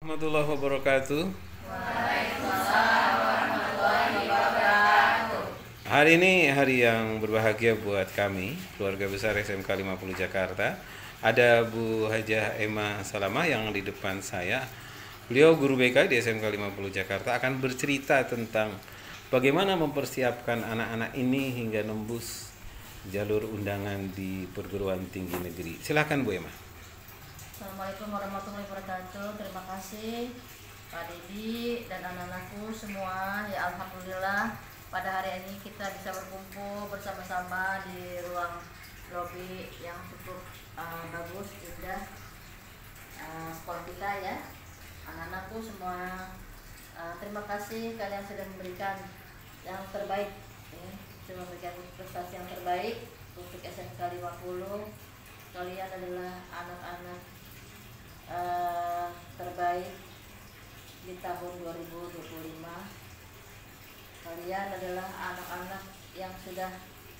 Warahmatullahi wabarakatuh. Waalaikumsalam warahmatullahi wabarakatuh. Hari ini hari yang berbahagia buat kami, keluarga besar SMK 50 Jakarta. Ada Bu Hajah Emma Salamah yang di depan saya. Beliau guru BK di SMK 50 Jakarta akan bercerita tentang bagaimana mempersiapkan anak-anak ini hingga nembus jalur undangan di perguruan tinggi negeri. Silakan Bu Emma. Assalamualaikum warahmatullahi wabarakatuh. Terima kasih Pak Dedi dan anak-anakku semua. Ya alhamdulillah pada hari ini kita bisa berkumpul bersama-sama di ruang lobi yang cukup bagus, indah, sekolah kita ya. Anak-anakku semua, terima kasih kalian sudah memberikan yang terbaik ya. Sudah memberikan prestasi yang terbaik untuk SMK 50. Kalian adalah anak-anak terbaik di tahun 2025. Kalian adalah anak-anak yang sudah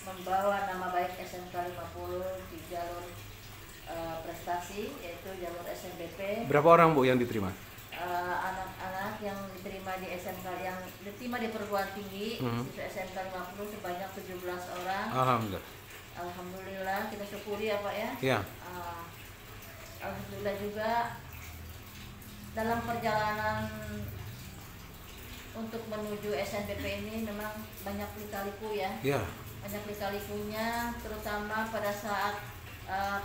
membawa nama baik SMK 50 di jalur prestasi, yaitu jalur SNBP. Berapa orang Bu yang diterima? Anak-anak yang diterima di SMK yang diterima di perguruan tinggi di SMK 50 sebanyak 17 orang. Alhamdulillah. Alhamdulillah, kita syukuri ya Pak ya. Iya. Alhamdulillah juga dalam perjalanan untuk menuju SNBP ini memang banyak lika-liku ya. Iya. Banyak lika-likunya, terutama pada saat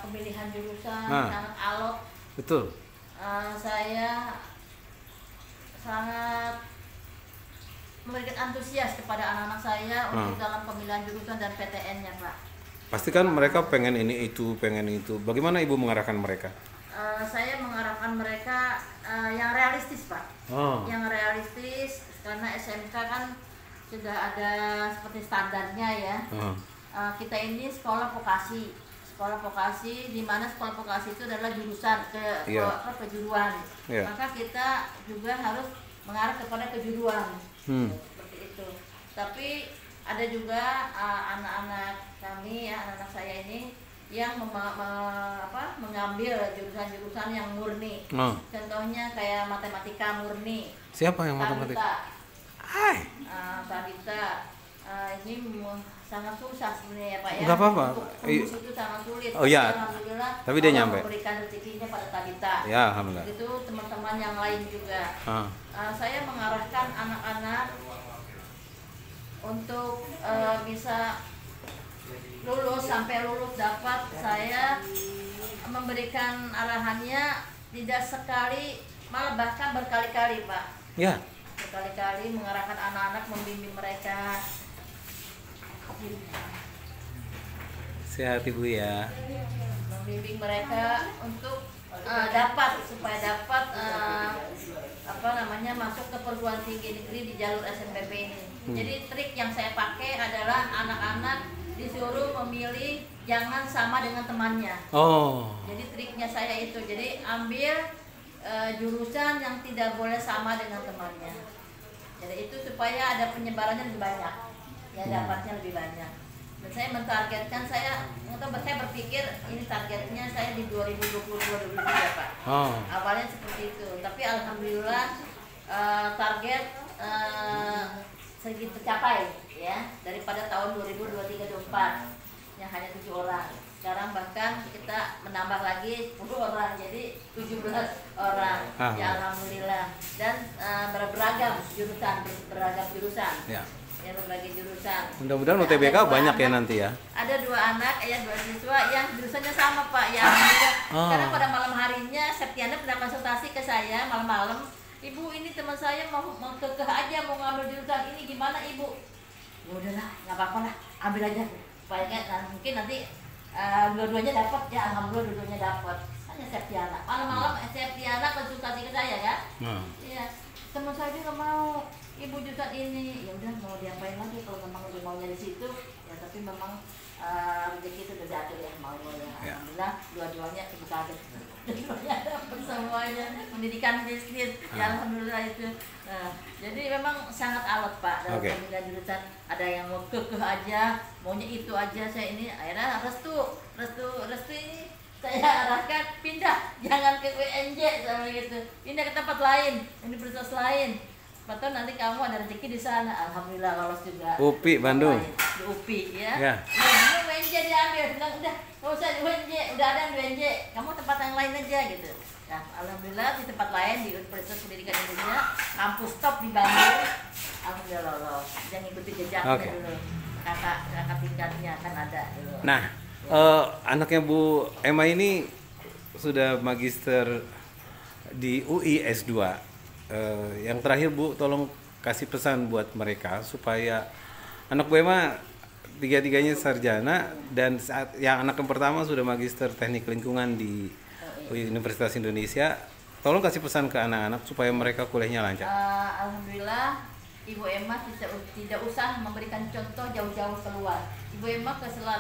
pemilihan jurusan sangat alot. Betul. Saya sangat memberikan antusias kepada anak-anak saya untuk dalam pemilihan jurusan dan PTN-nya Pak. Pasti kan mereka pengen ini itu, pengen itu. Bagaimana Ibu mengarahkan mereka? Saya mengarahkan mereka yang realistis Pak. Yang realistis karena SMK kan sudah ada seperti standarnya ya. Kita ini sekolah vokasi. Sekolah vokasi, di mana sekolah vokasi itu adalah jurusan kejuruan. Maka kita juga harus mengarah kepada kejuruan. Seperti itu. Tapi ada juga anak-anak kami ya, anak-anak saya ini yang mengambil jurusan-jurusan yang murni. Contohnya kayak matematika murni. Siapa yang matematika? Sabita. Ini sangat susah sebenarnya ya Pak ya. Enggak apa-apa. Untuk tembus itu sangat sulit. Oh iya. Alhamdulillah. Tapi dia nyampe. Memberikan rezekinya pada Tabita. Ya, alhamdulillah. Itu teman-teman yang lain juga. Saya mengarahkan anak-anak untuk bisa lulus, sampai lulus dapat. Saya memberikan arahannya tidak sekali, malah bahkan berkali-kali Pak. Ya. Berkali-kali mengarahkan anak-anak, membimbing mereka. Sehat Ibu ya. Membimbing mereka untuk supaya dapat masuk ke perguruan tinggi negeri di jalur SNBP ini. Jadi trik yang saya pakai adalah anak-anak disuruh memilih jangan sama dengan temannya. Jadi triknya saya itu, jadi ambil jurusan yang tidak boleh sama dengan temannya. Jadi itu supaya ada penyebarannya lebih banyak, ya dapatnya lebih banyak. Dan saya mentargetkan, saya berpikir ini targetnya saya di 2022-2023 Pak. Awalnya seperti itu, tapi alhamdulillah target segitu tercapai ya, daripada tahun 2023-2024 yang hanya 7 orang. Sekarang bahkan kita menambah lagi 10 orang, jadi 17 orang. Ya alhamdulillah. Dan beragam jurusan. Ya, berbagai jurusan. Mudah-mudahan UTBK banyak ya nanti ya. Ada 2 anak ya, 2 siswa yang jurusannya sama Pak ya. Alhamdulillah. Karena pada malam harinya Septiana pernah konsultasi ke saya malam-malam. Ibu, ini teman saya mau kekeh aja mau ngambil jurusan ini, gimana Ibu? Ya udahlah, nggak apa-apa lah, ambil aja. Supaya mungkin nanti dua-duanya dapat ya, alhamdulillah dua-duanya dapat. Hanya Septiana. Malam-malam Septiana konsultasi ke saya kan? Iya. Teman saya juga mau Ibu jurusan ini. Ya udah, mau diapain lagi kalau memang udah maunya di situ. Ya tapi memang rezeki itu udah diatur ya, mau ya. Alhamdulillah dua-duanya kita ada. Dua-duanya dapat semuanya. Pendidikan bisnis. Ya alhamdulillah itu. Jadi memang sangat alot Pak dalam pemilihan jurusan. Ada yang mau kekeh aja, maunya itu aja. Saya ini akhirnya restu ini saya arahkan pindah, jangan ke UNJ sama gitu, pindah ke tempat lain, universitas lain. Betul, nanti kamu ada rezeki di sana. Alhamdulillah lolos juga. UPI Bandung. Di UPI ya. Ya. Nah, UNJ diambil, bilang udah nggak usah di UNJ, udah ada di UNJ, kamu tempat yang lain aja gitu. Nah, alhamdulillah di tempat lain di Universitas Pendidikan Indonesia, kampus top di Bandung, alhamdulillah lolos. Jangan ikuti jejaknya dulu. Kakak tingkatnya kan ada dulu. Nah, anaknya Bu Emma ini sudah magister di UI S2. Yang terakhir Bu, tolong kasih pesan buat mereka supaya anak Bu Emma tiga-tiganya sarjana, dan saat yang anak yang pertama sudah magister teknik lingkungan di Universitas Indonesia, tolong kasih pesan ke anak-anak supaya mereka kuliahnya lancar. Alhamdulillah Ibu Emma tidak usah memberikan contoh jauh-jauh keluar. Ibu Emma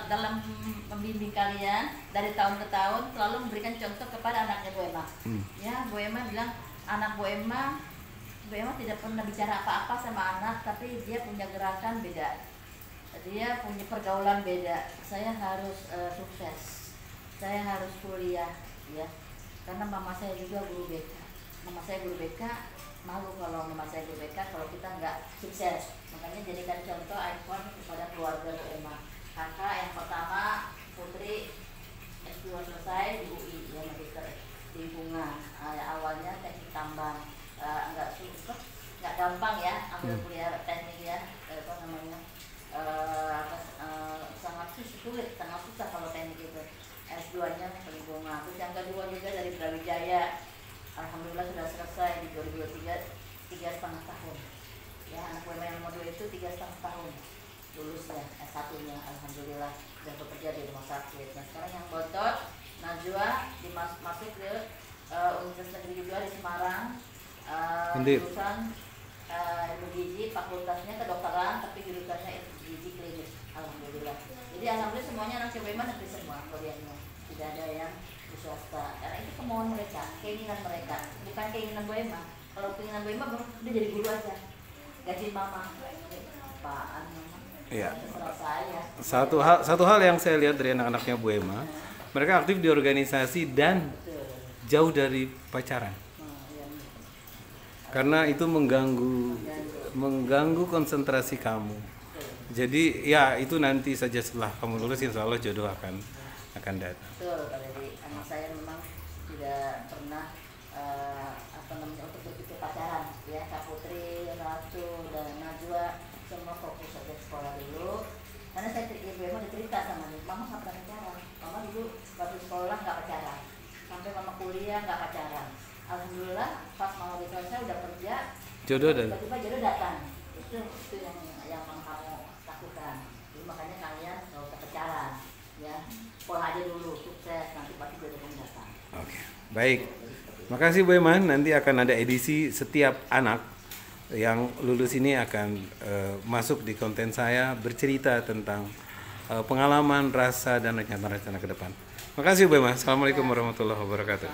dalam membimbing kalian dari tahun ke tahun selalu memberikan contoh kepada anaknya Bu Emma. Ya, Bu Emma bilang anak Bu Emma tidak pernah bicara apa-apa sama anak, tapi dia punya gerakan beda, dia punya pergaulan beda. Saya harus sukses, saya harus kuliah, ya, karena mama saya juga guru BK. Mama saya guru BK, malu kalau mama saya guru BK kalau kita nggak sukses. Makanya jadikan contoh ikon kepada keluarga Bu Emma. Kakak yang pertama Putri S2 selesai di UI, ya, magister lingkungan. Awalnya teknik tambang, nggak gampang ya ambil kuliah teknik ya, apa namanya, sangat sulit, sangat susah kalau teknik itu. S2-nya lingkungan. Terus yang kedua juga dari Brawijaya, alhamdulillah sudah selesai di 2023, 3,5 tahun. Ya, anak Bu Emma yang nomor 2 itu 3,5 tahun lulusnya, S1-nya, alhamdulillah sudah bekerja di rumah sakit. Nah, sekarang yang botot Najwa masuk ke Universitas Negeri juga di Semarang, jurusan ilmu gizi, fakultasnya kedokteran, tapi jurusannya gizi klinis, alhamdulillah. Jadi alhamdulillah semuanya anak Bu Emma negeri semua kuliahnya, tidak ada yang di swasta, karena itu kemauan mereka, keinginan mereka, bukan keinginan Bu Emma. Kalau keinginan Bu Emma udah jadi guru aja, gaji mama, apaan mama? Iya. Saya. Satu hal yang saya lihat dari anak-anaknya Bu Emma, mereka aktif di organisasi dan jauh dari pacaran. Karena itu mengganggu konsentrasi kamu. Jadi ya itu nanti saja setelah kamu lulus, insya Allah jodoh akan datang. Betul, jadi anak saya memang tidak pernah untuk berpikir pacaran, ya. Kak Putri, Ratu, dan Najwa semua fokus saja sekolah dulu. Karena saya Ibu Emma cerita sama dia, mama nggak pernah pacaran. Mama dulu waktu sekolah nggak pacaran, sampai mama kuliah nggak pacaran. Alhamdulillah pas mama selesai udah kerja, tiba-tiba jodoh datang. Itu yang mama kamu lakukan. Jadi makanya kalian nggak usah pacaran, ya. Sekolah aja dulu, sukses, nanti pasti jodoh kamu datang. Oke, baik. Makasih Bu Emma. Nanti akan ada edisi setiap anak yang lulus ini akan masuk di konten saya, bercerita tentang pengalaman, rasa, dan rencana-rencana ke depan. Makasih Bu Emma. Assalamualaikum warahmatullahi wabarakatuh.